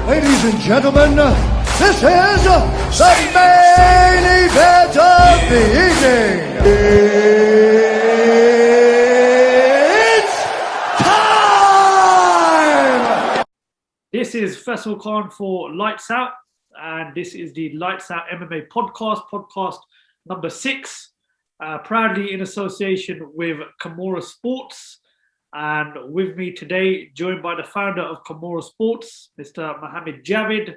Ladies and gentlemen, this is the main event of the evening. It's time! This is Faisal Khan for Lights Out, and this is the Lights Out MMA podcast number 6, proudly in association with Kimura Sports. And with me today, joined by the founder of Kimura Sports, Mr. Mohammed Javid.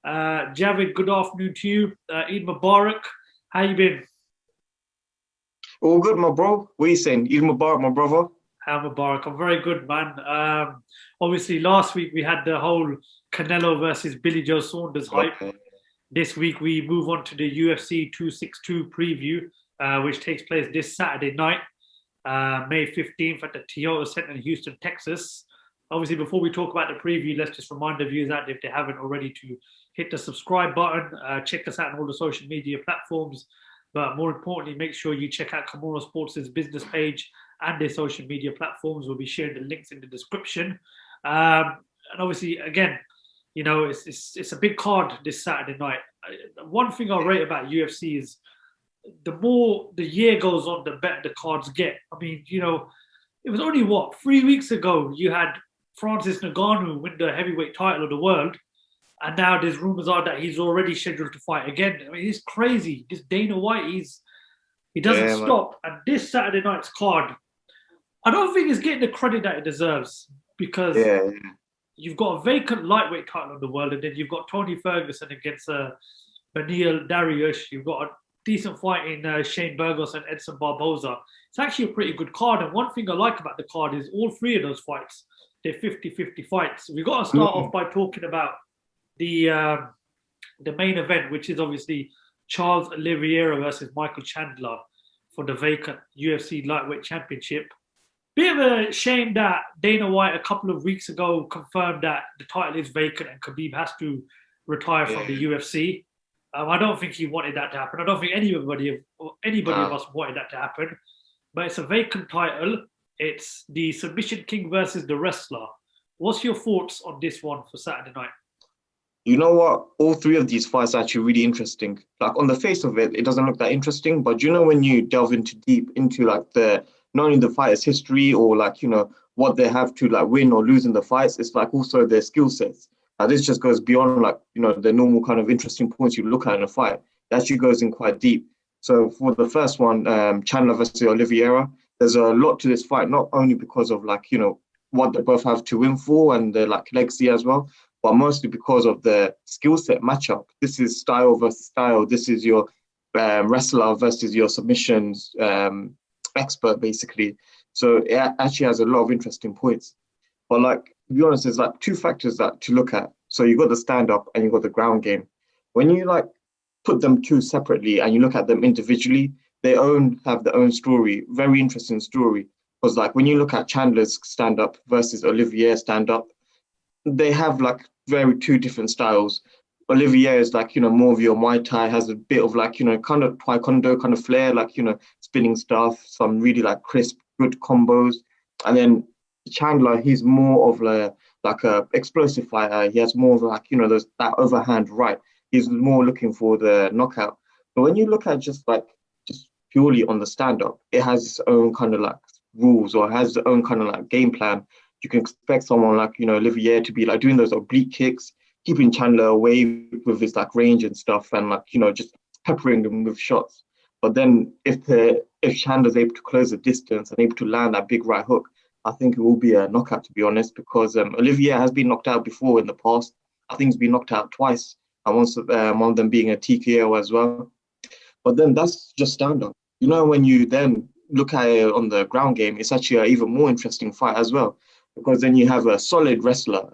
Javid, good afternoon to you. Eid Mubarak. How you been? All good, my bro. What are you saying? Eid Mubarak, my brother. How Mubarak. I'm very good, man. Obviously, last week we had the whole Canelo versus Billy Joe Saunders hype. Okay. This week we move on to the UFC 262 preview, which takes place this Saturday night. May 15th at the Toyota Center in Houston, Texas. Obviously, before we talk about the preview, let's just remind the viewers out if they haven't already to hit the subscribe button, check us out on all the social media platforms, but more importantly, make sure you check out Kimura Sports' business page and their social media platforms. We'll be sharing the links in the description. And obviously, again, you know, it's a big card this Saturday night. One thing I rate about UFC is the more the year goes on, the better the cards get. I mean, you know, it was only 3 weeks ago you had Francis Ngannou win the heavyweight title of the world, and now there's rumors are that he's already scheduled to fight again. I mean, he's crazy. This Dana White, he doesn't stop. And this Saturday night's card, I don't think it's getting the credit that it deserves, because you've got a vacant lightweight title of the world, and then you've got Tony Ferguson against Beneil Dariush. You've got a decent fight in Shane Burgos and Edson Barboza. It's actually a pretty good card. And one thing I like about the card is all 3 of those fights, they're 50-50 fights. We've got to start off by talking about the main event, which is obviously Charles Oliviera versus Michael Chandler for the vacant UFC Lightweight Championship. Bit of a shame that Dana White a couple of weeks ago confirmed that the title is vacant and Khabib has to retire from the UFC. I don't think he wanted that to happen. I don't think anybody of us wanted that to happen. But it's a vacant title. It's the Submission King versus the Wrestler. What's your thoughts on this one for Saturday night? You know what? All 3 of these fights are actually really interesting. Like, on the face of it, it doesn't look that interesting. But you know, when you delve deep into like not only the fighter's history or like, you know, what they have to like win or lose in the fights, it's like also their skill sets. This just goes beyond like, you know, the normal kind of interesting points you look at in a fight. It actually goes in quite deep. So for the first one, Chandler versus Oliviera, there's a lot to this fight, not only because of like, you know, what they both have to win for and their like legacy as well, but mostly because of the skill set matchup. This is style versus style. This is your wrestler versus your submissions expert, basically. So it actually has a lot of interesting points. But like, to be honest, there's like 2 factors that to look at. So you've got the stand-up and you've got the ground game. When you like put them 2 separately and you look at them individually, they have their own story, very interesting story. Because like when you look at Chandler's stand-up versus Oliviera's stand-up, they have like 2 different styles. Oliviera is like, you know, more of your Muay Thai, has a bit of like, you know, kind of Taekwondo kind of flair, like, you know, spinning stuff, some really like crisp, good combos. And then Chandler, he's more of like a explosive fighter. He has more of like, you know, that overhand right. He's more looking for the knockout. But when you look at just purely on the stand-up, it has its own kind of like rules, or has its own kind of like game plan. You can expect someone like, you know, Olivier to be like doing those oblique kicks, keeping Chandler away with his like range and stuff, and like, you know, just peppering them with shots. But then if Chandler's able to close the distance and able to land that big right hook, I think it will be a knockout, to be honest, because Olivier has been knocked out before in the past. I think he's been knocked out twice, and one of them being a TKO as well. But then that's just stand-up. You know, when you then look at it on the ground game, it's actually an even more interesting fight as well, because then you have a solid wrestler,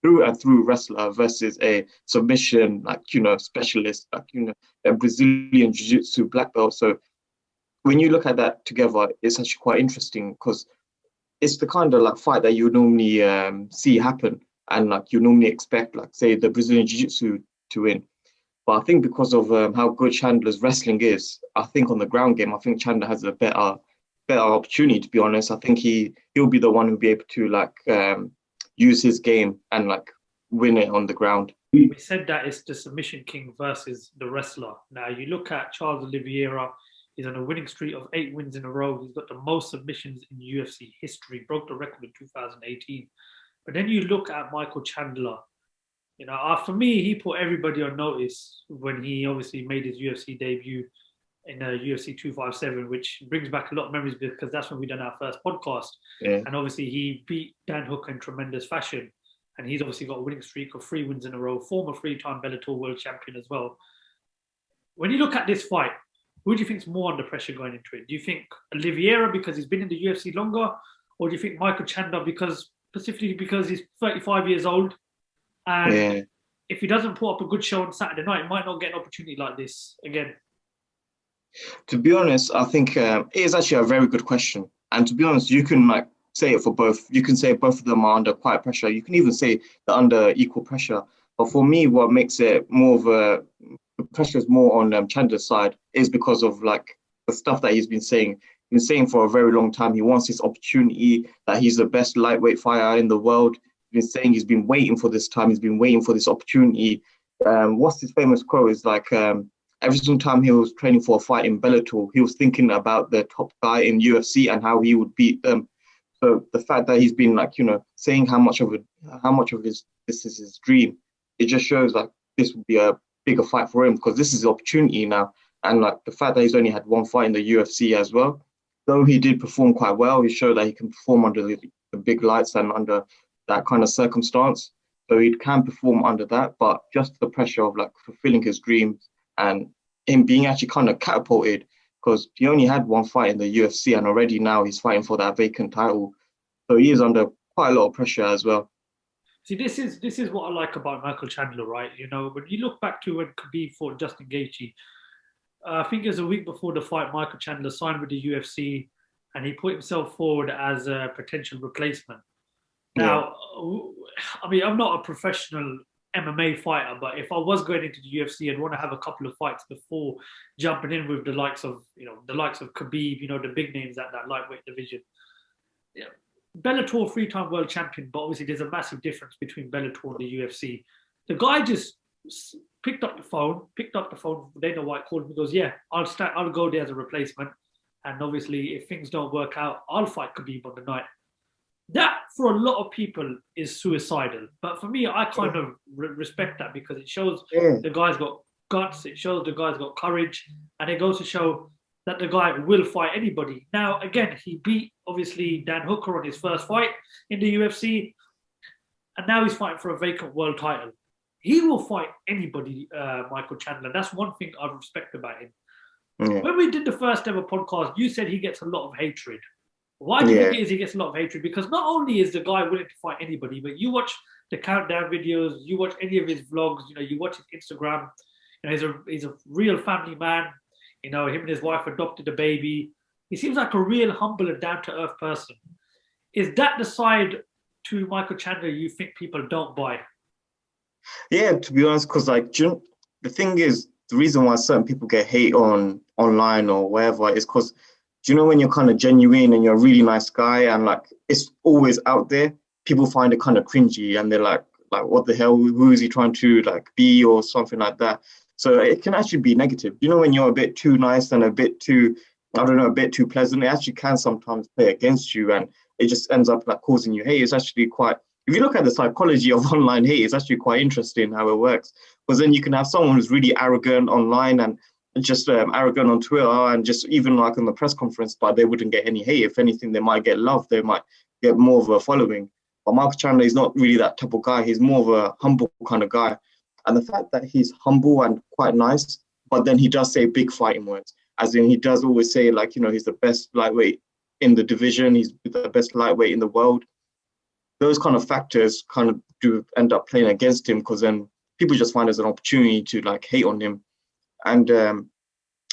through and through wrestler versus a submission, like, you know, specialist, like, you know, a Brazilian Jiu-Jitsu black belt. So when you look at that together, it's actually quite interesting, because it's the kind of like fight that you normally see happen, and like you normally expect, like, say, the Brazilian Jiu-Jitsu to win. But I think because of how good Chandler's wrestling is, I think on the ground game, I think Chandler has a better opportunity, to be honest. I think he'll be the one who'll be able to like use his game and like win it on the ground. We said that it's the submission king versus the wrestler. Now you look at Charles Oliviera. He's on a winning streak of 8 wins in a row. He's got the most submissions in UFC history. Broke the record in 2018. But then you look at Michael Chandler. For me, he put everybody on notice when he obviously made his UFC debut in UFC 257, which brings back a lot of memories because that's when we done our first podcast. Yeah. And obviously he beat Dan Hooker in tremendous fashion. And he's obviously got a winning streak of 3 wins in a row, former 3-time Bellator world champion as well. When you look at this fight, who do you think is more under pressure going into it? Do you think Oliviera because he's been in the UFC longer? Or do you think Michael Chandler specifically because he's 35 years old? And if he doesn't put up a good show on Saturday night, he might not get an opportunity like this again. To be honest, I think it is actually a very good question. And to be honest, you can say it for both. You can say both of them are under quite pressure. You can even say they're under equal pressure. But for me, what makes it more of the pressure is more on Chandler's side is because of the stuff that he's been saying. He's been saying for a very long time he wants this opportunity, that he's the best lightweight fighter in the world. He's been saying he's been waiting for this time. He's been waiting for this opportunity. What's his famous quote is every single time he was training for a fight in Bellator, he was thinking about the top guy in UFC and how he would beat them. So the fact that he's been saying how much of this is his dream, it just shows this would be a bigger fight for him because this is the opportunity now. And the fact that he's only had one fight in the UFC as well, though he did perform quite well, he showed that he can perform under the big lights and under that kind of circumstance. So he can perform under that, but just the pressure of fulfilling his dreams and him being actually kind of catapulted because he only had one fight in the UFC and already now he's fighting for that vacant title. So he is under quite a lot of pressure as well. See, this is what I like about Michael Chandler, right? When you look back to when Khabib fought Justin Gaethje, I think it was a week before the fight, Michael Chandler signed with the UFC and he put himself forward as a potential replacement. Now, I mean, I'm not a professional MMA fighter, but if I was going into the UFC, I'd want to have a couple of fights before jumping in with the likes of Khabib, the big names at that lightweight division. Yeah. Bellator 3-time world champion, but obviously there's a massive difference between Bellator and the UFC. The guy just picked up the phone, Dana White called him and goes, yeah, I'll go there as a replacement. And obviously if things don't work out, I'll fight Khabib on the night. That, for a lot of people, is suicidal. But for me, I kind of respect that because it shows the guy's got guts, it shows the guy's got courage, and it goes to show that the guy will fight anybody. Now, again, he beat, obviously, Dan Hooker on his first fight in the UFC, and now he's fighting for a vacant world title. He will fight anybody, Michael Chandler. That's one thing I respect about him. Yeah. When we did the first ever podcast, you said he gets a lot of hatred. Why do you think it is he gets a lot of hatred? Because not only is the guy willing to fight anybody, but you watch the countdown videos, you watch any of his vlogs, you watch his Instagram. He's a real family man. Him and his wife adopted a baby. He seems like a real humble and down-to-earth person. Is that the side to Michael Chandler you think people don't buy? Yeah, to be honest, because the thing is, the reason why certain people get hate online or wherever is because when you're kind of genuine and you're a really nice guy and it's always out there, people find it kind of cringy and they're like what the hell, who is he trying to be or something like that. So it can actually be negative. When you're a bit too nice and a bit too pleasant, it actually can sometimes play against you and it just ends up causing you hate. It's actually quite, if you look at the psychology of online hate, it's actually quite interesting how it works. Because then you can have someone who's really arrogant online and just arrogant on Twitter and just even on the press conference, but they wouldn't get any hate. If anything, they might get love. They might get more of a following. But Michael Chandler is not really that type of guy. He's more of a humble kind of guy. And the fact that he's humble and quite nice, but then he does say big fighting words. As in, he does always say he's the best lightweight in the division. He's the best lightweight in the world. Those kind of factors kind of do end up playing against him because then people just find it as an opportunity to hate on him. And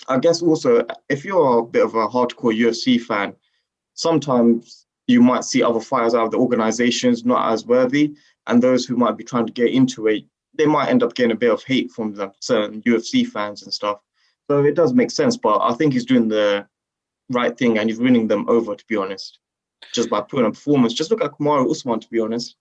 I guess also, if you're a bit of a hardcore UFC fan, sometimes you might see other fighters out of the organizations not as worthy, and those who might be trying to get into it, they might end up getting a bit of hate from certain UFC fans and stuff. So it does make sense, but I think he's doing the right thing and he's winning them over, to be honest, just by putting a performance. Just look at Kimura Usman, to be honest.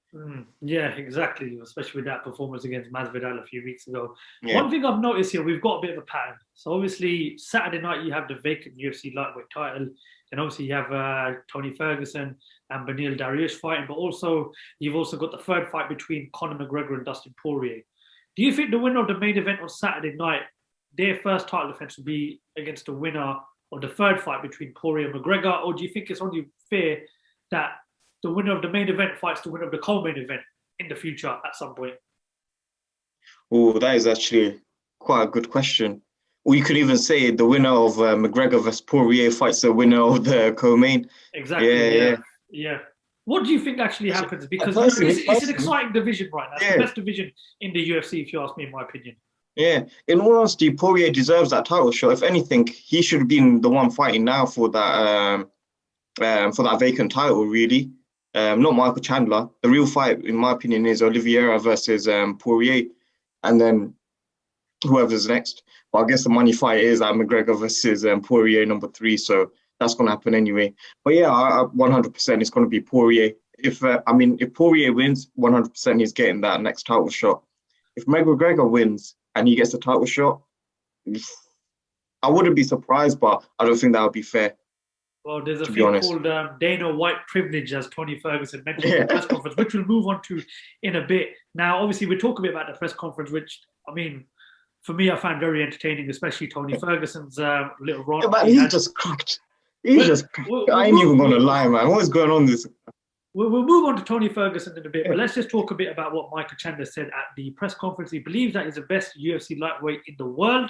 Yeah, exactly. Especially with that performance against Masvidal a few weeks ago. Yeah. One thing I've noticed here, we've got a bit of a pattern. So obviously Saturday night you have the vacant UFC lightweight title, and obviously you have Tony Ferguson and Beneil Dariush fighting, but also you've also got the third fight between Conor McGregor and Dustin Poirier. Do you think the winner of the main event on Saturday night, their first title defense will be against the winner of the third fight between Poirier and McGregor, or do you think it's only fair that the winner of the main event fights the winner of the co-main event in the future at some point? Oh, that is actually quite a good question. Or you could even say the winner of McGregor versus Poirier fights the winner of the co-main. Exactly. Yeah. What do you think actually happens? Because it's an exciting division right now. It's the best division in the UFC, if you ask me, in my opinion. Yeah, in all honesty, Poirier deserves that title shot. If anything, he should have been the one fighting now for that vacant title, really. Not Michael Chandler. The real fight, in my opinion, is Oliviera versus Poirier, and then whoever's next. But I guess the money fight is McGregor versus Poirier number 3, so that's going to happen anyway. But yeah, 100% it's going to be Poirier. If Poirier wins, 100% he's getting that next title shot. If McGregor wins and he gets the title shot, I wouldn't be surprised, but I don't think that would be fair. Well, there's a thing called Dana White privilege, as Tony Ferguson mentioned in the press conference, which we'll move on to in a bit. Now, obviously, we'll talk a bit about the press conference, which, I mean, for me, I found very entertaining, especially Tony Ferguson's little rant. Yeah, but he just cracked. I ain't even going to lie, man. What's going on this? We'll move on to Tony Ferguson in a bit, but let's just talk a bit about what Michael Chandler said at the press conference. He believes that he's the best UFC lightweight in the world,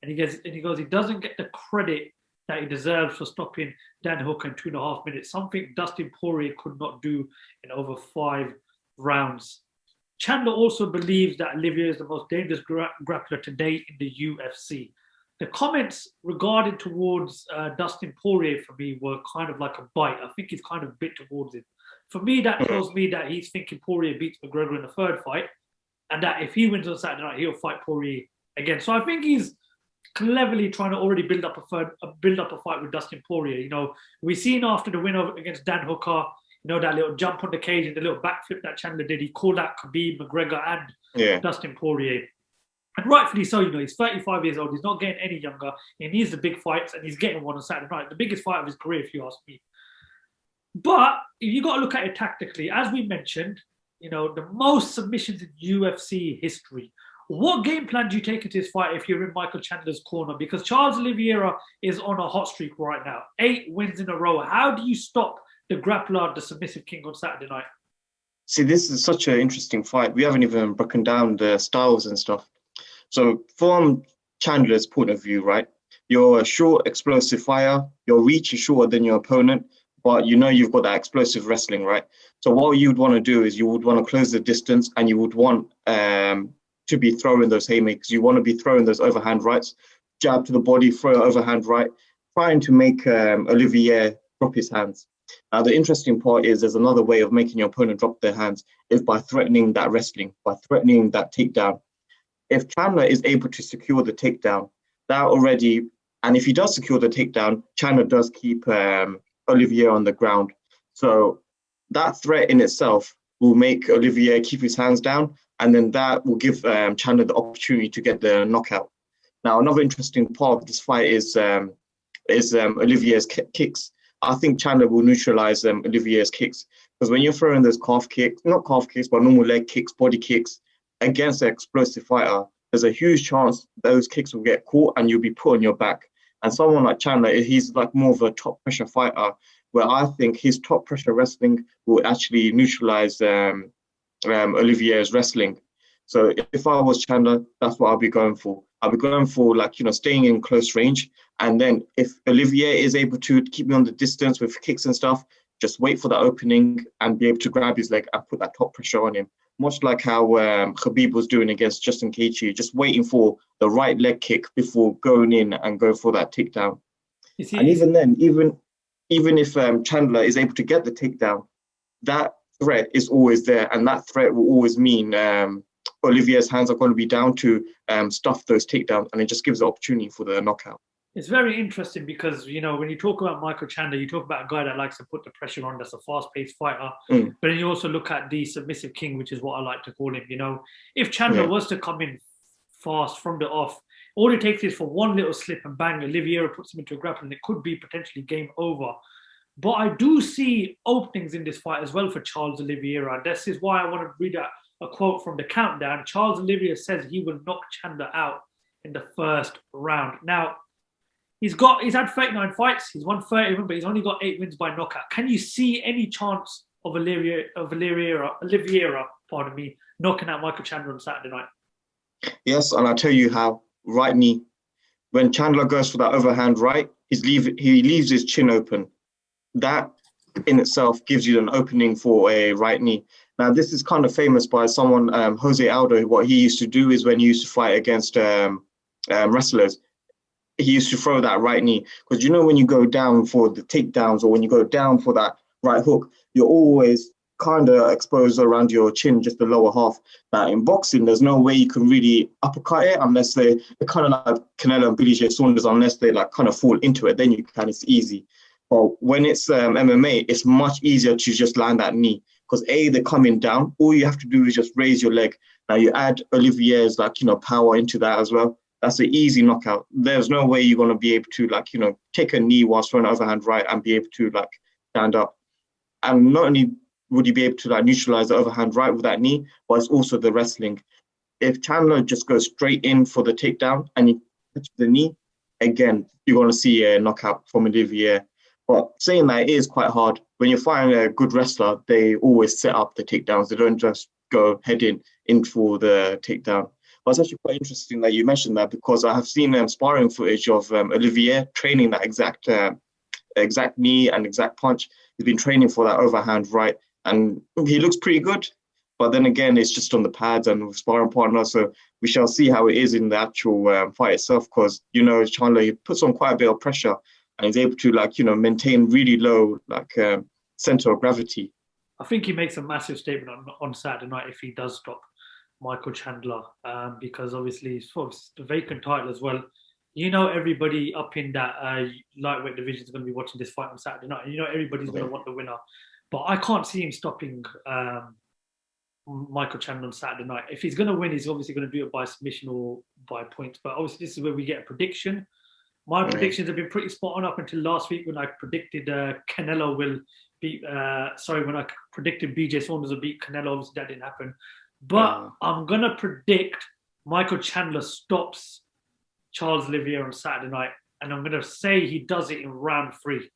and he goes, he doesn't get the credit that he deserves for stopping Dan Hooker in 2.5 minutes, something Dustin Poirier could not do in over 5 rounds. Chandler also believes that Oliviera is the most dangerous grappler today in the UFC. The comments regarding towards Dustin Poirier for me were kind of like a bite. I think he's kind of bit towards him. For me, that tells me that he's thinking Poirier beats McGregor in the third fight, and that if he wins on Saturday night, he'll fight Poirier again. So I think he's cleverly trying to already build up a fight with Dustin Poirier. You know, we seen after the win against Dan Hooker, you know, that little jump on the cage and the little backflip that Chandler did. He called out Khabib, McGregor, and Dustin Poirier. And rightfully so, you know, he's 35 years old. He's not getting any younger. He needs the big fights, and he's getting one on Saturday night. The biggest fight of his career, if you ask me. But you got to look at it tactically. As we mentioned, you know, the most submissions in UFC history. What game plan do you take into this fight if you're in Michael Chandler's corner? Because Charles Oliveira is on a hot streak right now. 8 wins in a row. How do you stop the grappler, the submissive king, on Saturday night? See, this is such an interesting fight. We haven't even broken down the styles and stuff. So from Chandler's point of view, right, you're a short, explosive fighter. Your reach is shorter than your opponent, but you know you've got that explosive wrestling, right? So what you'd want to do is you would want to close the distance, and you would want to be throwing those haymakers. You want to be throwing those overhand rights, jab to the body, throw overhand right, trying to make Olivier drop his hands. Now, the interesting part is there's another way of making your opponent drop their hands is by threatening that wrestling, by threatening that takedown. If Chandler is able to secure the takedown, that already, and if he does secure the takedown, Chandler does keep Olivier on the ground. So that threat in itself will make Olivier keep his hands down, and then that will give Chandler the opportunity to get the knockout. Now, another interesting part of this fight is Olivier's kicks. I think Chandler will neutralize Olivier's kicks, because when you're throwing those not calf kicks, but normal leg kicks, body kicks against an explosive fighter, there's a huge chance those kicks will get caught and you'll be put on your back. And someone like Chandler, he's like more of a top pressure fighter, where I think his top pressure wrestling will actually neutralize Olivier's wrestling. So if I was Chandler, that's what I'll be going for. I'll be going for, like, you know, staying in close range. And then if Olivier is able to keep me on the distance with kicks and stuff, just wait for the opening and be able to grab his leg and put that top pressure on him. Much like how Khabib was doing against Justin Gaethje, just waiting for the right leg kick before going in and go for that takedown. And even then, even if Chandler is able to get the takedown, that threat is always there, and that threat will always mean Olivier's hands are going to be down to stuff those takedowns, and it just gives the opportunity for the knockout. It's very interesting because, you know, when you talk about Michael Chandler, you talk about a guy that likes to put the pressure on, that's a fast-paced fighter. Mm. But then you also look at the submissive king, which is what I like to call him. You know, if Chandler Yeah. was to come in fast from the off, all it takes is for one little slip and bang, Oliviera puts him into a grapple and it could be potentially game over. But I do see openings in this fight as well for Charles Oliveira. This is why I want to read a quote from the countdown. Charles Oliveira says he will knock Chandler out in the first round. Now, he's had 39 fights. He's won 30 of them, but he's only got 8 wins by knockout. Can you see any chance of Oliveira, pardon me, knocking out Michael Chandler on Saturday night? Yes, and I'll tell you how. Right knee. When Chandler goes for that overhand right, he leaves his chin open. That in itself gives you an opening for a right knee. Now, this is kind of famous by someone, Jose Aldo. What he used to do is when he used to fight against wrestlers, he used to throw that right knee. Because, you know, when you go down for the takedowns or when you go down for that right hook, you're always kind of exposed around your chin, just the lower half. Now, in boxing, there's no way you can really uppercut it unless they're kind of like Canelo and Billy J. Saunders, unless they like kind of fall into it. Then you can, it's easy. But when it's MMA, it's much easier to just land that knee because they're coming down. All you have to do is just raise your leg. Now you add Olivier's power into that as well. That's an easy knockout. There's no way you're going to be able to take a knee whilst throwing an overhand right and be able to stand up. And not only would you be able to neutralize the overhand right with that knee, but it's also the wrestling. If Chandler just goes straight in for the takedown and you touch the knee, again, you're going to see a knockout from Oliviera. But saying that, it is quite hard. When you're fighting a good wrestler, they always set up the takedowns. They don't just go head in for the takedown. But it's actually quite interesting that you mentioned that because I have seen sparring footage of Oliviera training that exact knee and exact punch. He's been training for that overhand right, and he looks pretty good. But then again, it's just on the pads and with sparring partner. So we shall see how it is in the actual fight itself because, Chandler, he puts on quite a bit of pressure. And he's able to maintain really low center of gravity. I think he makes a massive statement on Saturday night if he does stop Michael Chandler, because obviously it's the vacant title as well. Everybody up in that lightweight division is going to be watching this fight on Saturday night. And everybody's going to want the winner, but I can't see him stopping Michael Chandler on Saturday night. If he's going to win, he's obviously going to do it by submission or by points. But obviously, this is where we get a prediction. My predictions have been pretty spot on up until last week when I predicted Canelo will beat. When I predicted BJ Saunders will beat Canelo, obviously that didn't happen. But I'm gonna predict Michael Chandler stops Charles Oliveira on Saturday night, and I'm gonna say he does it in round 3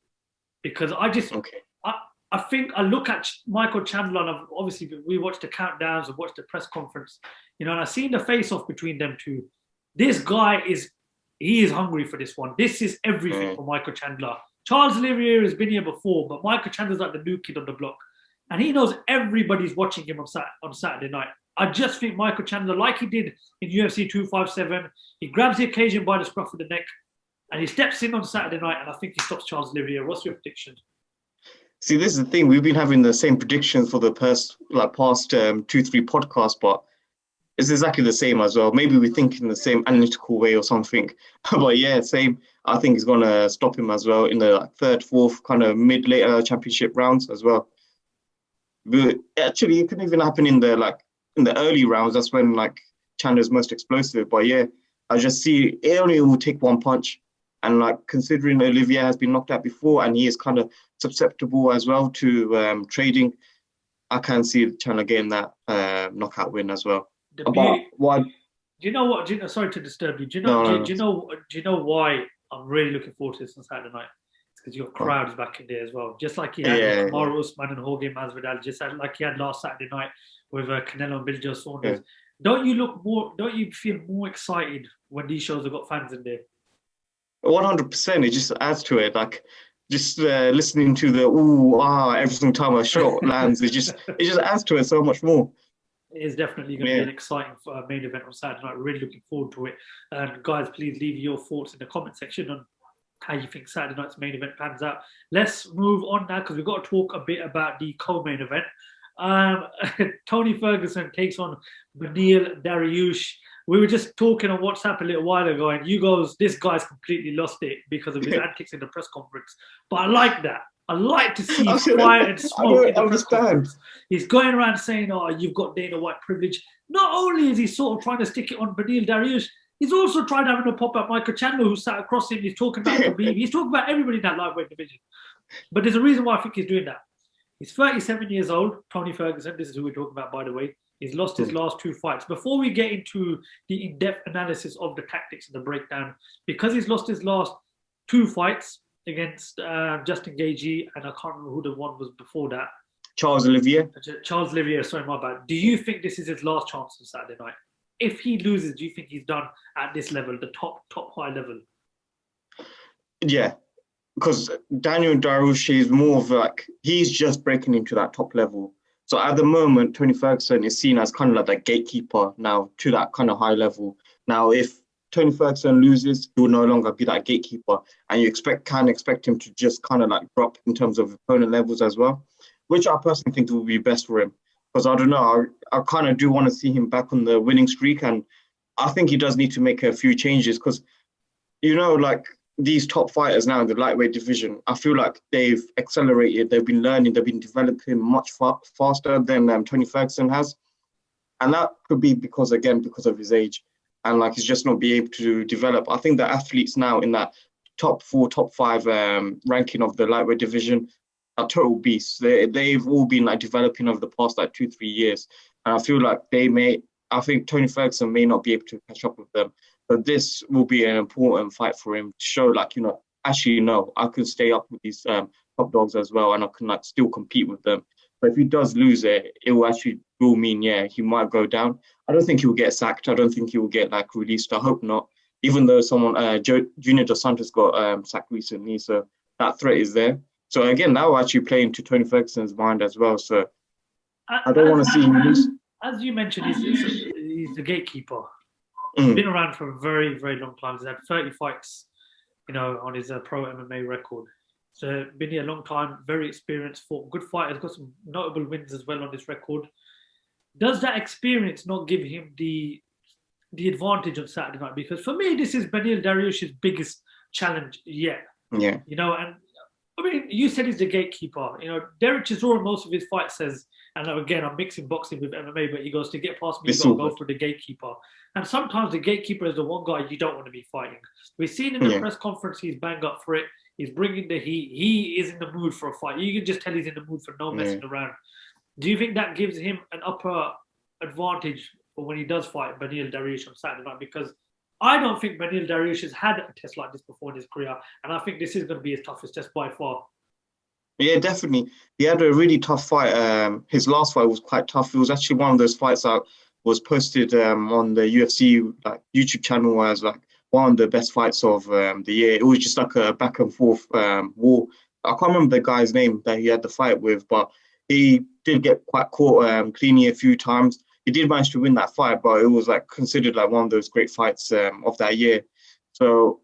because I think I look at Michael Chandler and obviously we watched the countdowns and watched the press conference, and I've seen the face-off between them two. This guy is hungry for this one. This is everything for Michael Chandler. Charles Oliveira has been here before, but Michael Chandler's like the new kid on the block. And he knows everybody's watching him on Saturday night. I just think Michael Chandler, like he did in UFC 257, he grabs the occasion by the scruff of the neck and he steps in on Saturday night, and I think he stops Charles Oliveira. What's your prediction? See, this is the thing. We've been having the same predictions for the past 2-3 podcasts, but it's exactly the same as well. Maybe we think in the same analytical way or something. But yeah, same. I think he's going to stop him as well in the 3rd, 4th, kind of mid-later championship rounds as well. But actually, it can even happen in the early rounds. That's when Chandler's most explosive. But yeah, I just see it only will take one punch. And considering Oliviera has been knocked out before and he is kind of susceptible as well to trading, I can see Chandler getting that knockout win as well. Do you know what? Sorry to disturb you. Do you know why I'm really looking forward to this on Saturday night? It's because your crowd is back in there as well. Just like he had with Kamaru Usman and Jorge Masvidal, just like he had last Saturday night with Canelo and Billy Joe Saunders. Yeah. Don't you feel more excited when these shows have got fans in there? 100%. It just adds to it. Just listening to the every single time a shot lands, it just adds to it so much more. It is definitely going to be an exciting main event on Saturday night. Really looking forward to it. And guys, please leave your thoughts in the comment section on how you think Saturday night's main event pans out. Let's move on now because we've got to talk a bit about the co-main event. Tony Ferguson takes on Beneil Dariush. We were just talking on WhatsApp a little while ago, and you goes, this guy's completely lost it because of his antics in the press conference. But I like that. I like to see fire and smoke in the press conference. He's going around saying, oh, you've got Dana White privilege. Not only is he sort of trying to stick it on Beneil Dariush, he's also trying to have a pop at Michael Chandler, who sat across him. He's talking about Khabib. He's talking about everybody in that lightweight division. But there's a reason why I think he's doing that. He's 37 years old, Tony Ferguson. This is who we're talking about, by the way. He's lost his last 2 fights. Before we get into the in-depth analysis of the tactics and the breakdown, because he's lost his last 2 fights against Justin Gaethje, and I can't remember who the one was before that. Charles Oliviera. Charles Oliviera, sorry, my bad. Do you think this is his last chance on Saturday night? If he loses, do you think he's done at this level, the top high level? Yeah, because Daniel Dariush is more of like, he's just breaking into that top level. So at the moment, Tony Ferguson is seen as kind of like that gatekeeper now to that kind of high level. Now, if Tony Ferguson loses, he will no longer be that gatekeeper, and you can expect him to just kind of like drop in terms of opponent levels as well, which I personally think will be best for him. Because I don't know, I kind of do want to see him back on the winning streak, and I think he does need to make a few changes because, you know, like these top fighters now in the lightweight division, I feel like they've accelerated, they've been learning, they've been developing much faster than Tony Ferguson has. And that could be because of his age, and like he's just not be able to develop. I think the athletes now in that top 4, top 5 ranking of the lightweight division are total beasts. They've all been like developing over the past like 2-3 years. And I feel like I think Tony Ferguson may not be able to catch up with them. But this will be an important fight for him to show, like, you know, actually, no, I can stay up with these top dogs as well, and I can like still compete with them. But if he does lose it, it will mean, yeah, he might go down. I don't think he will get sacked. I don't think he will get like released. I hope not. Even though Junior Dos Santos got sacked recently, so that threat is there. So again, that will actually play into Tony Ferguson's mind as well. So I don't want to see him lose. As you mentioned, he's the gatekeeper. He's been around for a very, very long time. He's had 30 fights, you know, on his pro MMA record. So been here a long time, very experienced, fought good fighters, got some notable wins as well on this record. Does that experience not give him the advantage on Saturday night? Because for me, this is Beneil Dariush's biggest challenge yet. Yeah. You know, and I mean, you said he's the gatekeeper. You know, Derek Chisora, most of his fights says, and again, I'm mixing boxing with MMA, but he goes, to get past me, you got to go for the gatekeeper. And sometimes the gatekeeper is the one guy you don't want to be fighting. We've seen in the press conference, he's banged up for it. He's bringing the heat. He is in the mood for a fight. You can just tell he's in the mood for no messing around. Do you think that gives him an upper advantage for when he does fight Beneil Dariush on Saturday night? Because I don't think Beneil Dariush has had a test like this before in his career. And I think this is going to be his toughest test by far. Yeah, definitely. He had a really tough fight. His last fight was quite tough. It was actually one of those fights that was posted on the UFC like YouTube channel as like one of the best fights of the year. It was just like a back and forth war. I can't remember the guy's name that he had the fight with, but he did get quite caught cleanly a few times. He did manage to win that fight, but it was like considered like one of those great fights of that year. So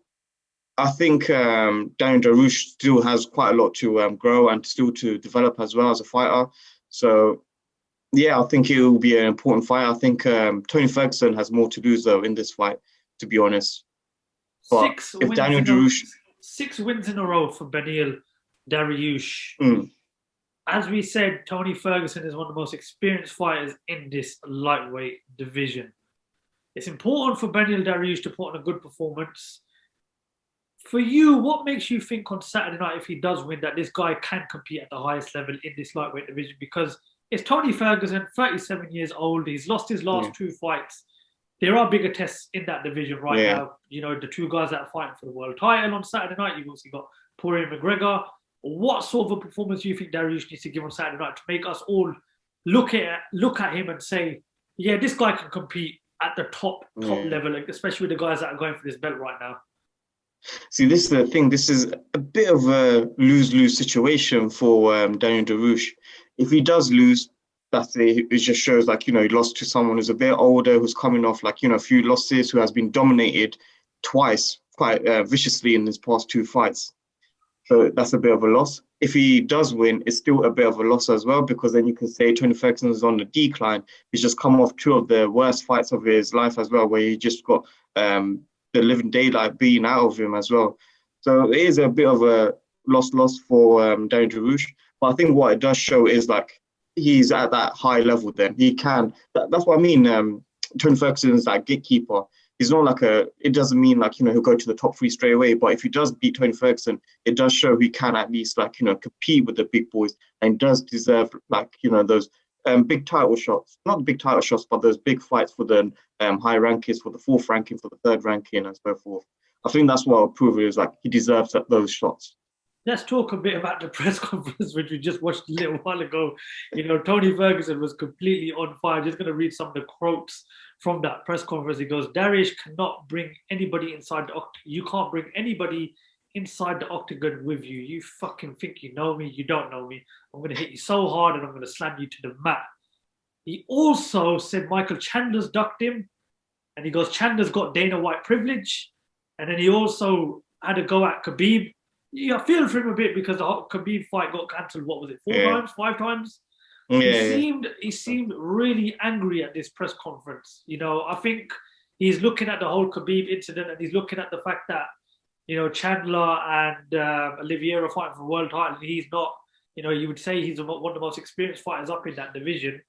I think Daniel Dariush still has quite a lot to grow and still to develop as well as a fighter. So yeah, I think it will be an important fight. I think Tony Ferguson has more to lose though in this fight, to be honest. But if Daniel Dariush, 6 wins in a row for Beneil Dariush. As we said, Tony Ferguson is one of the most experienced fighters in this lightweight division. It's important for Beneil Dariush to put on a good performance. For you, what makes you think on Saturday night, if he does win, that this guy can compete at the highest level in this lightweight division? Because it's Tony Ferguson, 37 years old. He's lost his last 2 fights. There are bigger tests in that division right now. You know, the 2 guys that are fighting for the world title on Saturday night. You've also got Poirier and McGregor. What sort of a performance do you think Dariush needs to give on Saturday night to make us all look at him and say, yeah, this guy can compete at the top level, especially with the guys that are going for this belt right now? See, this is the thing. This is a bit of a lose-lose situation for Daniel Dariush. If he does lose, it just shows like, you know, he lost to someone who's a bit older, who's coming off like, you know, a few losses, who has been dominated twice quite viciously in his past 2 fights. So that's a bit of a loss. If he does win, it's still a bit of a loss as well, because then you can say Tony Ferguson is on the decline. He's just come off two of the worst fights of his life as well, where he just got the living daylight beaten out of him as well. So it is a bit of a loss for Beneil Dariush. But I think what it does show is like he's at that high level. Then he can. That's what I mean. Tony Ferguson is that gatekeeper. He's not like it doesn't mean like, he'll go to the top three straight away. But if he does beat Tony Ferguson, it does show he can at least like, compete with the big boys and does deserve like, those big title shots, not the big title shots, but those big fights for the high rankings, for the fourth ranking, for the third ranking and so forth. I think that's what I'll prove is like he deserves those shots. Let's talk a bit about the press conference, which we just watched a little while ago. Tony Ferguson was completely on fire. Just going to read some of the quotes from that press conference. He goes, Dariush cannot bring anybody inside the octagon. You can't bring anybody inside the octagon with you. You fucking think you know me. You don't know me. I'm going to hit you so hard and I'm going to slam you to the mat. He also said Michael Chandler's ducked him. And he goes, Chandler's got Dana White privilege. And then he also had a go at Khabib. Yeah, I feel for him a bit because the Khabib fight got cancelled. What was it? 4 times, 5 times? He seemed really angry at this press conference. I think he's looking at the whole Khabib incident and he's looking at the fact that, Chandler and Oliviera are fighting for world title. And he's not, you would say he's one of the most experienced fighters up in that division.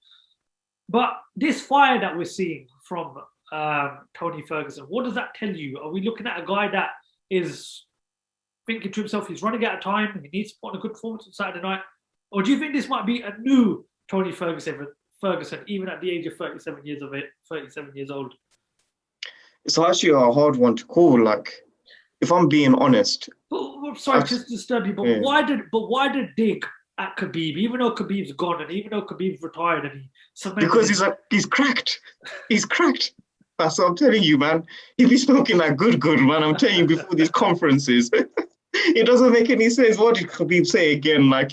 But this fire that we're seeing from Tony Ferguson, what does that tell you? Are we looking at a guy that is thinking to himself, he's running out of time, he needs to put on a good performance on Saturday night? Or do you think this might be a new Tony Ferguson, even at the age of 37 years old? It's actually a hard one to call. Like, if I'm being honest. Sorry to disturb you, but why did dig at Khabib, even though Khabib's gone and even though Khabib's retired and because he's cracked. He's cracked. That's what I'm telling you, man. He'll be smoking that good, man. I'm telling you before these conferences. It doesn't make any sense. What did Khabib say again? Like,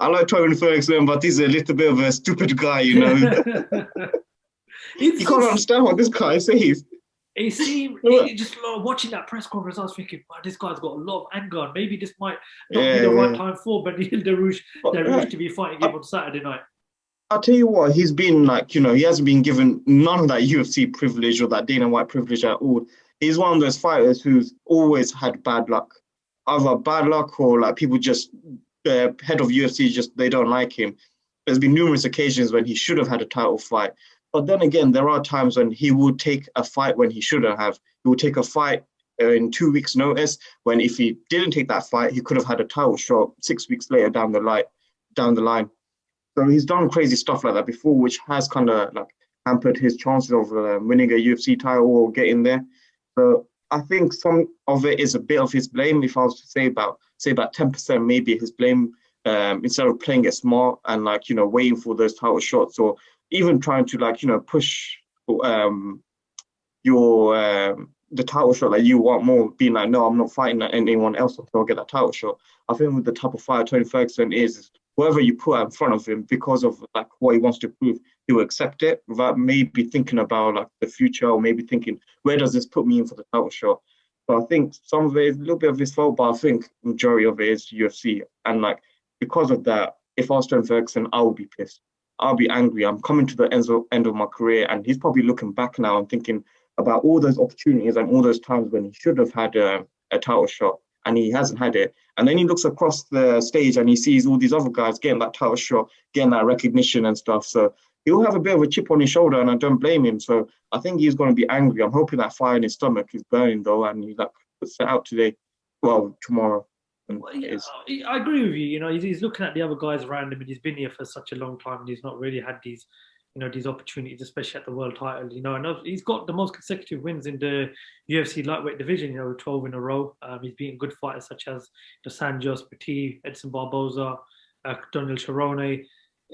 I like Tony Ferguson, but he's a little bit of a stupid guy, You can't understand what this guy says. He seemed, just watching that press conference, I was thinking, wow, this guy's got a lot of anger. Maybe this might not be the right time for Beneil Dariush to be fighting him on Saturday night. I'll tell you what, he's been like, he hasn't been given none of that UFC privilege or that Dana White privilege at all. He's one of those fighters who's always had bad luck. Either bad luck or like people just, the head of UFC, they don't like him. There's been numerous occasions when he should have had a title fight. But then again, there are times when he would take a fight when he shouldn't have. He would take a fight in 2 weeks' notice, when if he didn't take that fight, he could have had a title shot 6 weeks later down the line. So he's done crazy stuff like that before, which has kind of like hampered his chances of winning a UFC title or getting there. So I think some of it is a bit of his blame. If I was to say about 10%, maybe his blame, instead of playing it smart and like, waiting for those title shots or even trying to push the title shot that you want more, being like, no, I'm not fighting anyone else until I get that title shot. I think with the type of fighter Tony Ferguson is, whoever you put in front of him, because of like what he wants to prove, he will accept it without maybe thinking about like the future or maybe thinking, where does this put me in for the title shot? So I think some of it is a little bit of his fault, but I think the majority of it is UFC. And like, because of that, if I was Tony Ferguson, I would be pissed. I'll be angry. I'm coming to the end of my career, and he's probably looking back now and thinking about all those opportunities and all those times when he should have had a title shot and he hasn't had it. And then he looks across the stage and he sees all these other guys getting that title shot, getting that recognition and stuff. So he'll have a bit of a chip on his shoulder, and I don't blame him. So I think he's going to be angry. I'm hoping that fire in his stomach is burning though, and he puts it out tomorrow. Well, yeah, I agree with you. He's looking at the other guys around him, and he's been here for such a long time, and he's not really had these, these opportunities, especially at the world title. And he's got the most consecutive wins in the UFC Lightweight division. 12 in a row. He's beaten good fighters such as Dos Anjos, Petit, Edson Barboza, Donald Cerrone.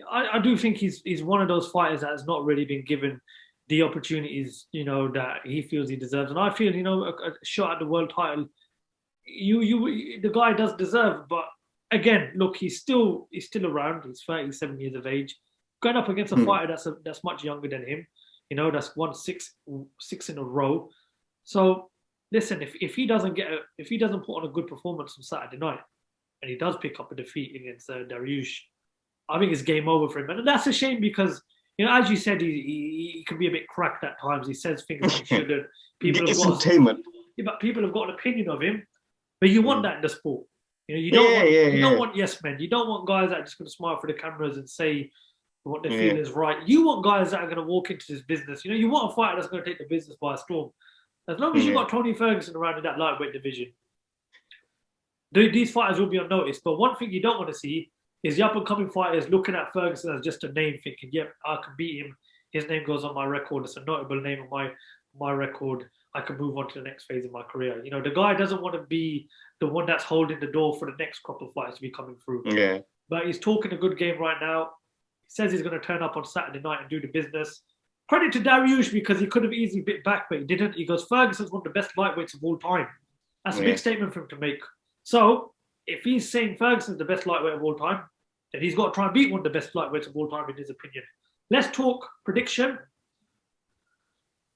I do think he's one of those fighters that has not really been given the opportunities, that he feels he deserves. And I feel, a shot at the world title, the guy does deserve. But again, look, he's still around. He's 37 years of age, going up against a fighter that's much younger than him. That's won six in a row. So listen, if he doesn't put on a good performance on Saturday night, and he does pick up a defeat against Dariush, I think it's game over for him. And that's a shame because, you know, as you said, he can be a bit cracked at times. He says things that he shouldn't. It's entertainment. But people have got an opinion of him. But you want that in the sport. You know, you don't want yes men. You don't want guys that are just going to smile for the cameras and say what they feel is right. You want guys that are going to walk into this business. You know, you want a fighter that's going to take the business by storm. As long as you've got Tony Ferguson around in that lightweight division, these fighters will be unnoticed. But one thing you don't want to see is the up-and-coming fighters looking at Ferguson as just a name, thinking, yep, I can beat him. His name goes on my record. It's a notable name on my record. I can move on to the next phase of my career. You know, the guy doesn't want to be the one that's holding the door for the next crop of fighters to be coming through. Yeah. But he's talking a good game right now. He says he's going to turn up on Saturday night and do the business. Credit to Dariush because he could have easily bit back, but he didn't. He goes, Ferguson's one of the best lightweights of all time. That's a big statement for him to make. So if he's saying Ferguson's the best lightweight of all time, then he's got to try and beat one of the best lightweights of all time, in his opinion. Let's talk prediction.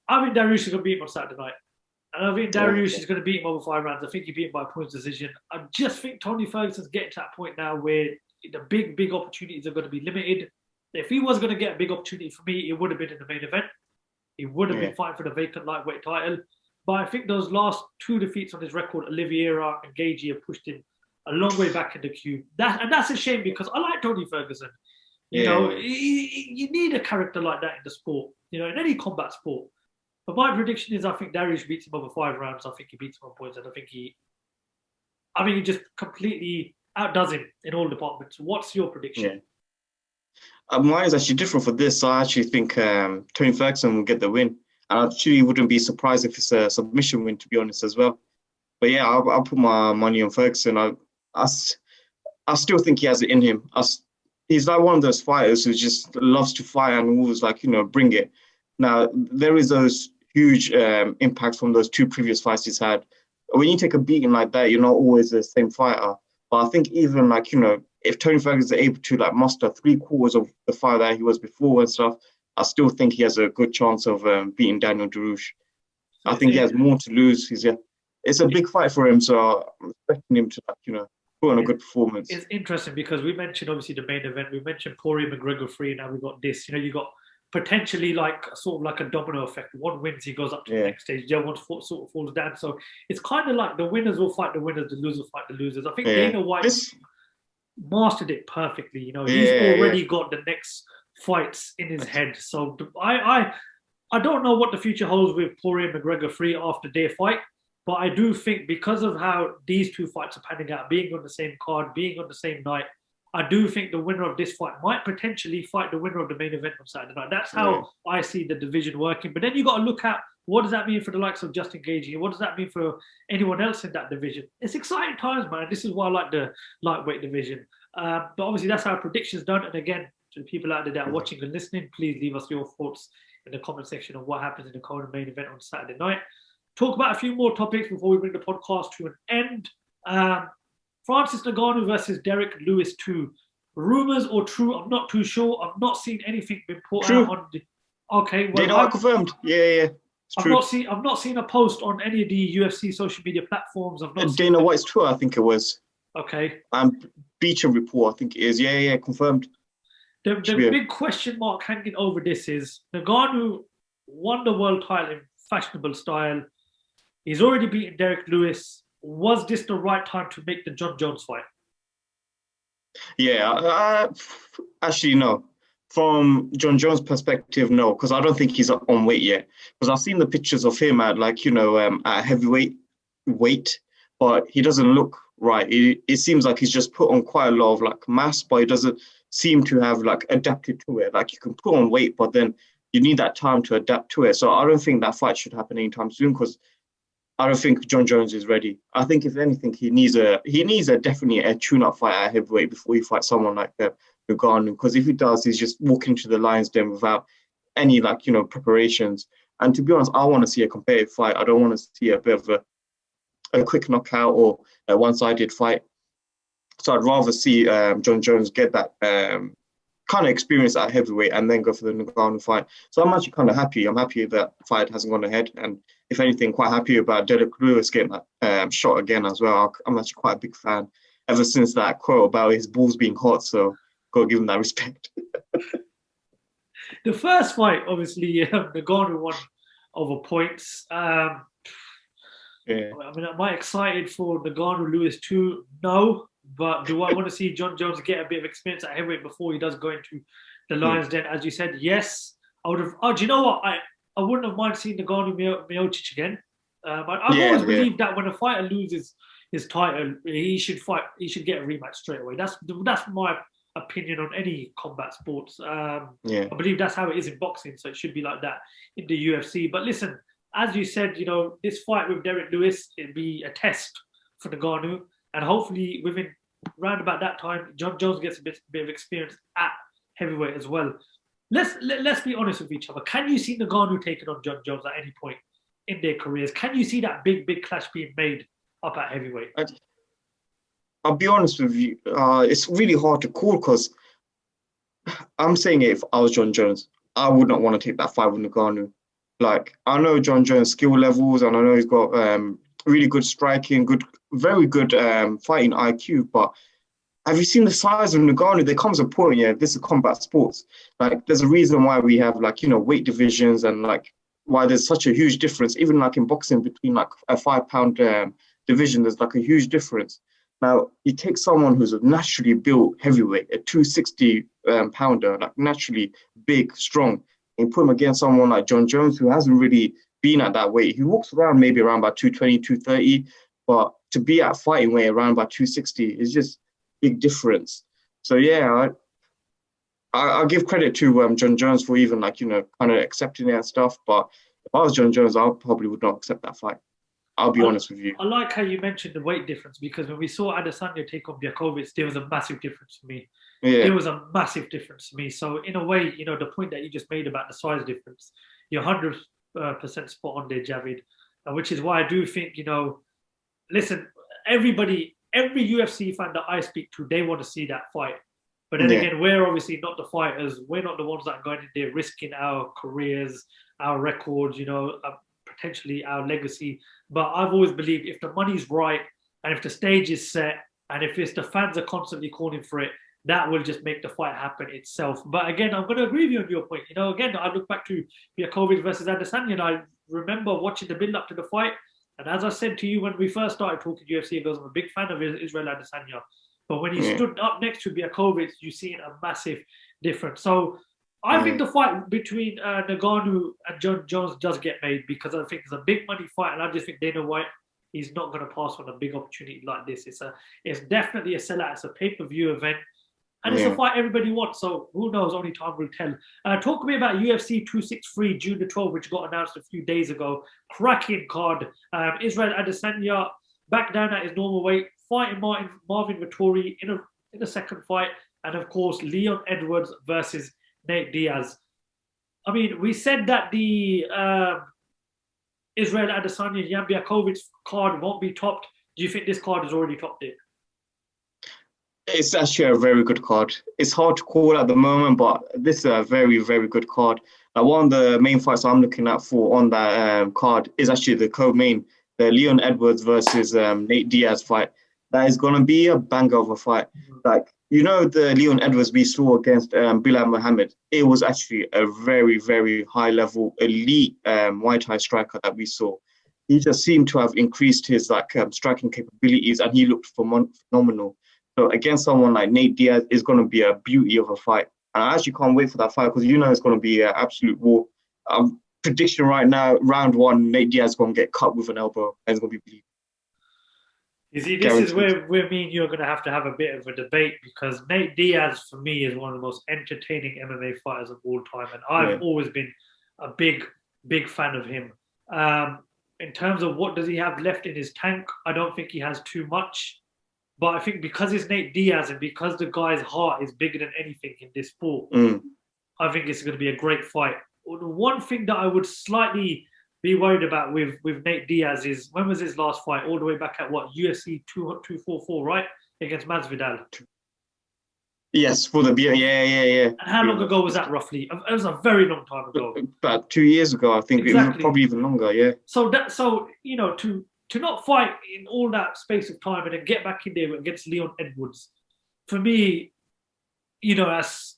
I think Dariush is going to beat him on Saturday night. And I think Dariush is going to beat him over 5 rounds. I think he beat him by a points decision. I just think Tony Ferguson's getting to that point now where the big opportunities are going to be limited. If he was going to get a big opportunity for me, it would have been in the main event. He would have been fighting for the vacant lightweight title. But I think those last 2 defeats on his record, Oliviera and Gagey, have pushed him a long way back in the queue. And that's a shame because I like Tony Ferguson. You know, you need a character like that in the sport, you know, in any combat sport. But my prediction is I think Dariush beats him over 5 rounds. I think he beats him on points. And I think he just completely outdoes him in all departments. What's your prediction? Mine is actually different for this. I actually think Tony Ferguson will get the win. And I actually wouldn't be surprised if it's a submission win, to be honest, as well. But yeah, I'll put my money on Ferguson. I still think he has it in him. He's like one of those fighters who just loves to fight and always like, you know, bring it. Now, there is those huge impacts from those 2 previous fights he's had. When you take a beating like that, you're not always the same fighter. But I think even like, you know, if Tony Ferguson is able to like muster 3/4 of the fight that he was before and stuff, I still think he has a good chance of beating Beneil Dariush. I think he has more to lose. It's a big fight for him, so I'm expecting him to, like, you know, put on a good performance. It's interesting because we mentioned obviously the main event. We mentioned Poirier McGregor 3. Now we've got this. You know, you got potentially like sort of like a domino effect. One wins, he goes up to the next stage. The other one sort of falls down. So it's kind of like the winners will fight the winners, the losers fight the losers. I think Dana White mastered it perfectly. You know, he's already got the next fights in his head. So I don't know what the future holds with Poirier McGregor 3 after their fight, but I do think because of how these 2 fights are panning out, being on the same card, being on the same night, I do think the winner of this fight might potentially fight the winner of the main event on Saturday night. That's how I see the division working. But then you got to look at what does that mean for the likes of Justin Gagey? What does that mean for anyone else in that division? It's exciting times, man. This is why I like the lightweight division. But obviously, that's how predictions done. And again, to the people out there that are watching and listening, please leave us your thoughts in the comment section of what happens in the Conan main event on Saturday night. Talk about a few more topics before we bring the podcast to an end. Francis Ngannou versus Derrick Lewis 2. Rumours or true? I'm not too sure. I've not seen anything been put out on the... Okay, well, Dana White confirmed. Yeah. I've not seen a post on any of the UFC social media platforms. I've not Dana White's Twitter, I think it was. Okay. Beecham report, I think it is. Yeah, confirmed. The big question mark hanging over this is Ngannou won the world title in fashionable style. He's already beaten Derrick Lewis. Was this the right time to make the Jon Jones fight? Yeah, actually, no. From Jon Jones' perspective, no, because I don't think he's on weight yet. Because I've seen the pictures of him at, like, you know, at heavyweight weight, but he doesn't look right. It seems like he's just put on quite a lot of like mass, but he doesn't seem to have like adapted to it. Like, you can put on weight, but then you need that time to adapt to it. So I don't think that fight should happen anytime soon, because I don't think Jon Jones is ready. I think if anything, he needs definitely a tune-up fight at heavyweight before he fights someone like Ngannou. Because if he does, he's just walking into the lion's den without any, like, you know, preparations. And to be honest, I want to see a competitive fight. I don't want to see a bit of a quick knockout or a one-sided fight. So I'd rather see Jon Jones get that kind of experience at heavyweight and then go for the Ngannou fight. So I'm actually kind of happy. I'm happy that fight hasn't gone ahead. And if anything, quite happy about Derrick Lewis getting that shot again as well. I'm actually quite a big fan. ever since that quote about his balls being hot. So gotta give him that respect. The first fight, obviously, Ngannou won over points. Yeah. I mean, am I excited for Ngannou Lewis too? No. But do I want to see Jon Jones get a bit of experience at heavyweight before he does go into the Lions Den? As you said, yes. I would have. Oh, do you know what? I wouldn't have minded seeing Ngannou Miocic again. I've always believed that when a fighter loses his title, he should fight. He should get a rematch straight away. That's my opinion on any combat sports. I believe that's how it is in boxing, so it should be like that in the UFC. But listen, as you said, you know, this fight with Derrick Lewis, it'd be a test for Ngannou, and hopefully within round about that time, Jon Jones gets a bit of experience at heavyweight as well. Let's be honest with each other. Can you see Ngannou taking on Jon Jones at any point in their careers? Can you see that big clash being made up at heavyweight? I'll be honest with you. It's really hard to call because I'm saying it, if I was Jon Jones, I would not want to take that fight with Ngannou. Like, I know Jon Jones' skill levels, and I know he's got really good striking, very good fighting IQ. But have you seen the size of Ngannou? There comes a point, this is combat sports. Like, there's a reason why we have, like, you know, weight divisions, and like why there's such a huge difference. Even like in boxing, between like a 5-pound division, there's like a huge difference. Now, you take someone who's a naturally built heavyweight, a 260 pounder, like naturally big, strong, and put him against someone like Jon Jones, who hasn't really been at that weight. He walks around maybe around about 220, 230, but to be at fighting weight around about 260 is just big difference. So yeah, I'll give credit to Jon Jones for even, like, you know, kind of accepting it and stuff. But if I was Jon Jones, I probably would not accept that fight. I'll be honest with you. I like how you mentioned the weight difference, because when we saw Adesanya take on Blachowicz, there was a massive difference for me. Yeah. There was a massive difference for me. So in a way, you know, the point that you just made about the size difference, you're 100% spot on there, Javid, which is why I do think, you know, listen, every UFC fan that I speak to, they want to see that fight. But then again, we're obviously not the fighters. We're not the ones that are going in there risking our careers, our records, you know, potentially our legacy. But I've always believed if the money's right, and if the stage is set, and if it's the fans are constantly calling for it, that will just make the fight happen itself. But again, I'm going to agree with you on your point. You know, again, I look back to Blachowicz versus Adesanya, and I remember watching the build up to the fight. And as I said to you when we first started talking UFC, I'm a big fan of Israel Adesanya. But when he stood up next to Blachowicz, you see a massive difference. So I think the fight between Ngannou and Jon Jones does get made, because I think it's a big money fight, and I just think Dana White, he's not going to pass on a big opportunity like this. It's definitely a sellout. It's a pay-per-view event, and it's a fight everybody wants. So who knows? Only time will tell. Talk to me about UFC 263 June the 12th, which got announced a few days ago. Cracking card. Israel Adesanya back down at his normal weight, fighting Marvin Vettori in a second fight, and of course Leon Edwards versus Nate Diaz. I mean, we said that the Israel Adesanya Jan Blachowicz card won't be topped. Do you think this card has already topped it? It's actually a very good card. It's hard to call at the moment, but this is a very, very good card. One of the main fights I'm looking at for on that card is actually the co-main, the Leon Edwards versus Nate Diaz fight. That is going to be a banger of a fight. Like, you know, the Leon Edwards we saw against Bilal Muhammad, it was actually a very, very high-level, elite Muay Thai striker that we saw. He just seemed to have increased his striking capabilities, and he looked phenomenal. So against someone like Nate Diaz is going to be a beauty of a fight. And I actually can't wait for that fight, because you know it's going to be an absolute war. Prediction right now, round one, Nate Diaz is going to get cut with an elbow, and it's going to be bleeding. You see, this is where me and you are going to have a bit of a debate, because Nate Diaz, for me, is one of the most entertaining MMA fighters of all time. And I've always been a big fan of him. In terms of what does he have left in his tank, I don't think he has too much. But I think because it's Nate Diaz, and because the guy's heart is bigger than anything in this sport, I think it's going to be a great fight. The one thing that I would slightly be worried about with Nate Diaz is, when was his last fight? All the way back at what? UFC 244, right? Against Masvidal. Yes, for the beer. Yeah. And how long ago was that roughly? It was a very long time ago. About 2 years ago, I think. Exactly. It was probably even longer, yeah. So you know, to to not fight in all that space of time and then get back in there against Leon Edwards, for me, that's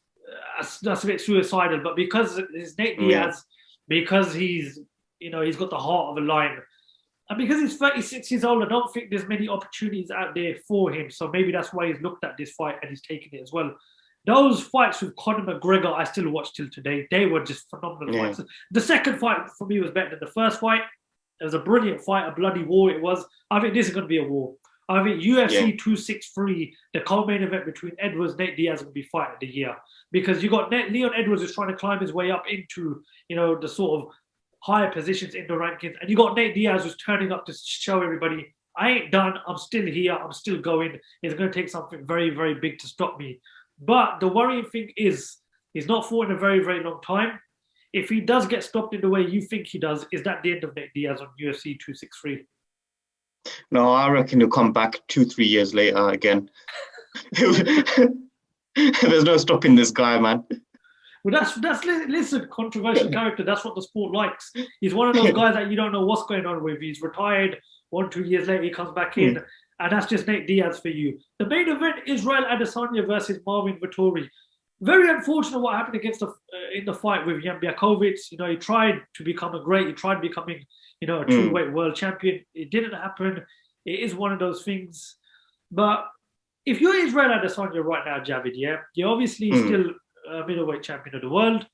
a bit suicidal. But because it's Nate Diaz, because he's got the heart of a lion, and because he's 36 years old, I don't think there's many opportunities out there for him. So maybe that's why he's looked at this fight and he's taken it as well. Those fights with Conor McGregor, I still watch till today. They were just phenomenal fights. The second fight for me was better than the first fight. It was a brilliant fight, a bloody war it was. I think this is going to be a war. I think UFC 263, the co-main event between Edwards and Nate Diaz, will be fight of the year. Because you got Leon Edwards who's trying to climb his way up into, the sort of higher positions in the rankings. And you got Nate Diaz who's turning up to show everybody, I ain't done, I'm still here, I'm still going. It's going to take something very, very big to stop me. But the worrying thing is, he's not fought in a very, very long time. If he does get stopped in the way you think he does, is that the end of Nate Diaz on UFC 263? No, I reckon he'll come back 2-3 years later again. There's no stopping this guy, man. Well, listen, controversial character. That's what the sport likes. He's one of those guys that you don't know what's going on with. He's retired. 1-2 years later, he comes back in. And that's just Nate Diaz for you. The main event, Israel Adesanya versus Marvin Vettori. Very unfortunate what happened in the fight with Jan Blachowicz. He tried to become he tried becoming, a two-weight world champion. It didn't happen. It is one of those things. But if you're Israel Adesanya right now, Javid, you're obviously still a middleweight champion of the world.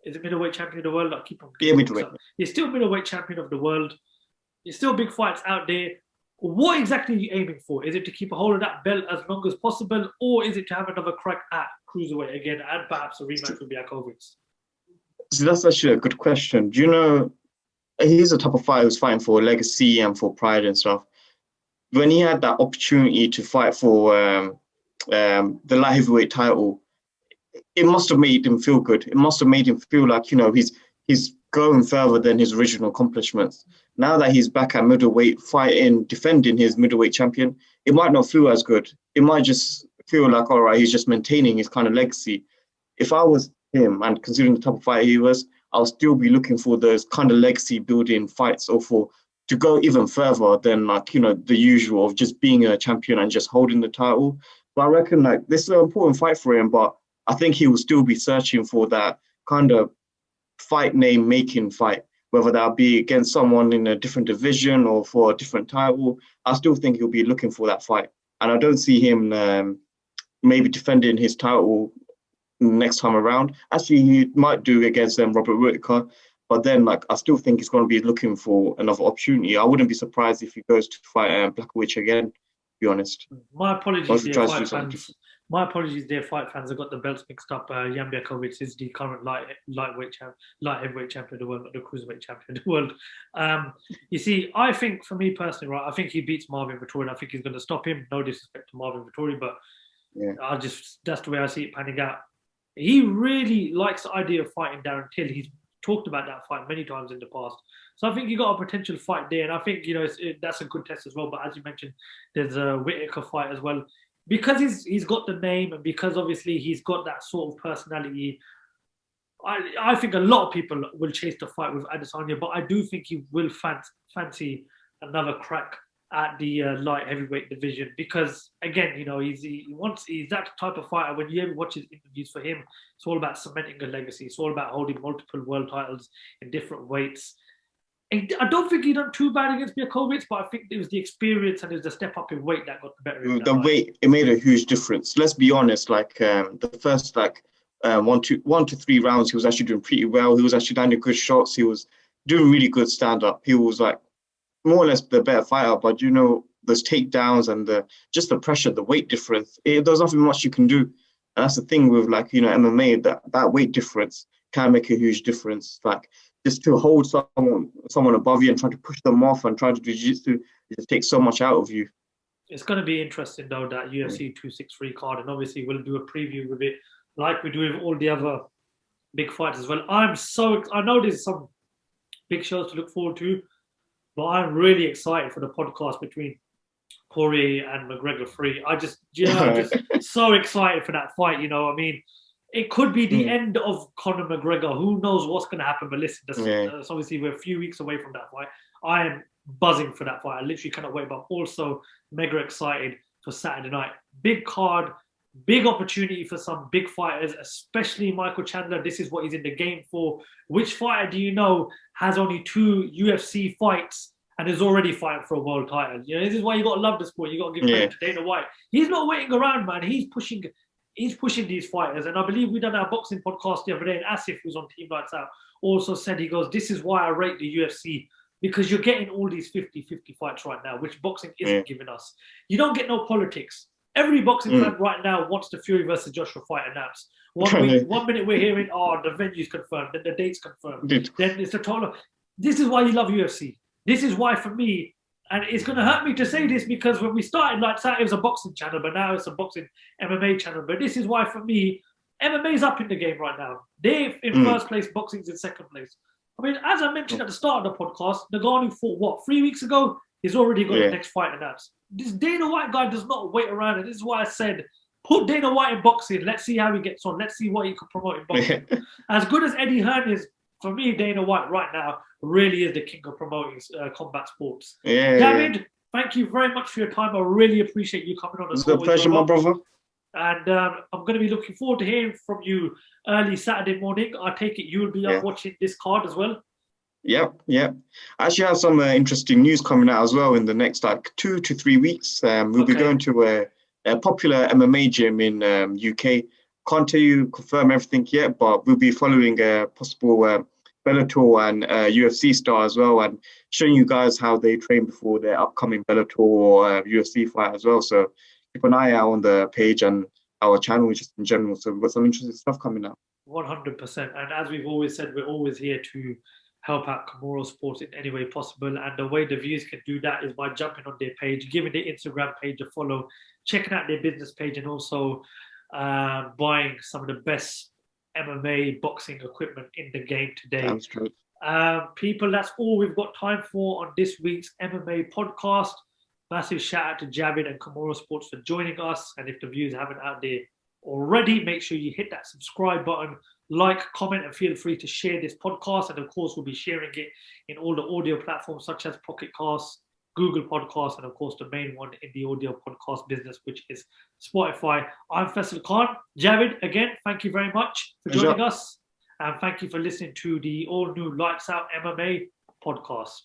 Is it middleweight champion of the world? I keep on. Middleweight. You're still middleweight champion of the world. There's still big fights out there. What exactly are you aiming for? Is it to keep a hold of that belt as long as possible, or is it to have another crack at cruiserweight again and perhaps a rematch with Blachowicz? So that's actually a good question. Do you know, he's the type of fighter who's fighting for legacy and for pride and stuff. When he had that opportunity to fight for the light heavyweight title, it must have made him feel good. It must have made him feel like, he's going further than his original accomplishments. Now that he's back at middleweight, defending his middleweight champion, it might not feel as good. It might just feel like, all right, he's just maintaining his kind of legacy. If I was him, and considering the type of fighter he was, I'll still be looking for those kind of legacy building fights, or to go even further than the usual of just being a champion and just holding the title. But I reckon this is an important fight for him, but I think he will still be searching for that kind of fight name making fight, whether that be against someone in a different division or for a different title. I still think he'll be looking for that fight. And I don't see him maybe defending his title next time around. Actually, he might do against Robert Whittaker. But then, I still think he's going to be looking for another opportunity. I wouldn't be surprised if he goes to fight Blachowicz again, to be honest. My apologies, dear fight fans. My apologies, dear fight fans. I got the belts mixed up. Jan Blachowicz is the current light heavyweight champion of the world, not the cruiserweight champion of the world. You see, I think, for me personally, right, I think he beats Marvin Vettori. I think he's going to stop him. No disrespect to Marvin Vettori, but that's the way I see it panning out. He really likes the idea of fighting Darren Till. He's talked about that fight many times in the past. So I think you got a potential fight there. And I think, that's a good test as well. But as you mentioned, there's a Whittaker fight as well. Because he's got the name, and because obviously he's got that sort of personality, I think a lot of people will chase the fight with Adesanya, but I do think he will fancy another crack at the light heavyweight division, because again, he's that type of fighter. When you ever watch his interviews for him, it's all about cementing a legacy. It's all about holding multiple world titles in different weights. And I don't think he done too bad against Blachowicz, but I think it was the experience and it was the step up in weight that got the better of him. The weight, it made a huge difference. Let's be honest, the first 1 to 3 rounds, he was actually doing pretty well. He was actually landing good shots. He was doing really good stand-up. He was more or less the better fighter, but those takedowns and just the pressure, the weight difference, there's nothing much you can do. And that's the thing with MMA, that weight difference can make a huge difference. Just to hold someone above you and try to push them off and try to do jiu-jitsu, it just takes so much out of you. It's going to be interesting though, that UFC 263 card, and obviously we'll do a preview with it like we do with all the other big fights as well. I know there's some big shows to look forward to, but I'm really excited for the podcast between Poirier and McGregor 3. I'm just so excited for that fight. It could be the end of Conor McGregor. Who knows what's going to happen? But listen, that's obviously we're a few weeks away from that fight. I am buzzing for that fight. I literally cannot wait, but also mega excited for Saturday night. Big card, big opportunity for some big fighters, especially Michael Chandler. This is what he's in the game for. Which fighter do you know has only 2 UFC fights and is already fighting for a world title? You know, this is why you got to love the sport. You got to give credit to Dana White. He's not waiting around, man. He's pushing these fighters. And I believe we done our boxing podcast the other day, and Asif, who's on Team Lights Out, also said, he goes, this is why I rate the UFC, because you're getting all these 50-50 fights right now, which boxing isn't giving us. You don't get no politics. Every boxing fan right now wants the Fury versus Joshua fight announced. One minute we're hearing, the venue's confirmed, then the date's confirmed. Then it's the total. This is why you love UFC. This is why, for me, and it's going to hurt me to say this, because when we started Lights Out, it was a boxing channel, but now it's a boxing MMA channel. But this is why, for me, MMA's up in the game right now. They're in first place, boxing's in second place. I mean, as I mentioned at the start of the podcast, Ngannou fought, 3 weeks ago? He's already got the next fight announced. This Dana White guy does not wait around, and this is why I said, put Dana White in boxing. Let's see how he gets on. Let's see what he can promote in boxing. As good as Eddie Hearn is, for me, Dana White right now really is the king of promoting combat sports. David, thank you very much for your time. I really appreciate you coming on. It's a pleasure, my brother. And I'm going to be looking forward to hearing from you early Saturday morning. I take it you'll be up watching this card as well. Yep. I actually have some interesting news coming out as well in the next 2 to 3 weeks. We'll be going to a popular MMA gym in UK. Can't tell you, confirm everything yet, but we'll be following a possible Bellator and UFC star as well, and showing you guys how they train before their upcoming Bellator or UFC fight as well. So keep an eye out on the page and our channel just in general. So we've got some interesting stuff coming out. 100%. And as we've always said, we're always here to help out Kimura Sporta in any way possible. And the way the viewers can do that is by jumping on their page, giving their Instagram page a follow, checking out their business page, and also buying some of the best MMA boxing equipment in the game today. That's true. People, that's all we've got time for on this week's MMA podcast. Massive shout out to Javid and Kimura Sports for joining us. And if the viewers haven't out there already, make sure you hit that subscribe button, like, comment, and feel free to share this podcast. And of course, we'll be sharing it in all the audio platforms such as Pocket Casts, Google Podcasts, and of course the main one in the audio podcast business, which is Spotify. I'm Faisal Khan. Javid, again, thank you very much for joining us. And thank you for listening to the all-new Lights Out MMA podcast.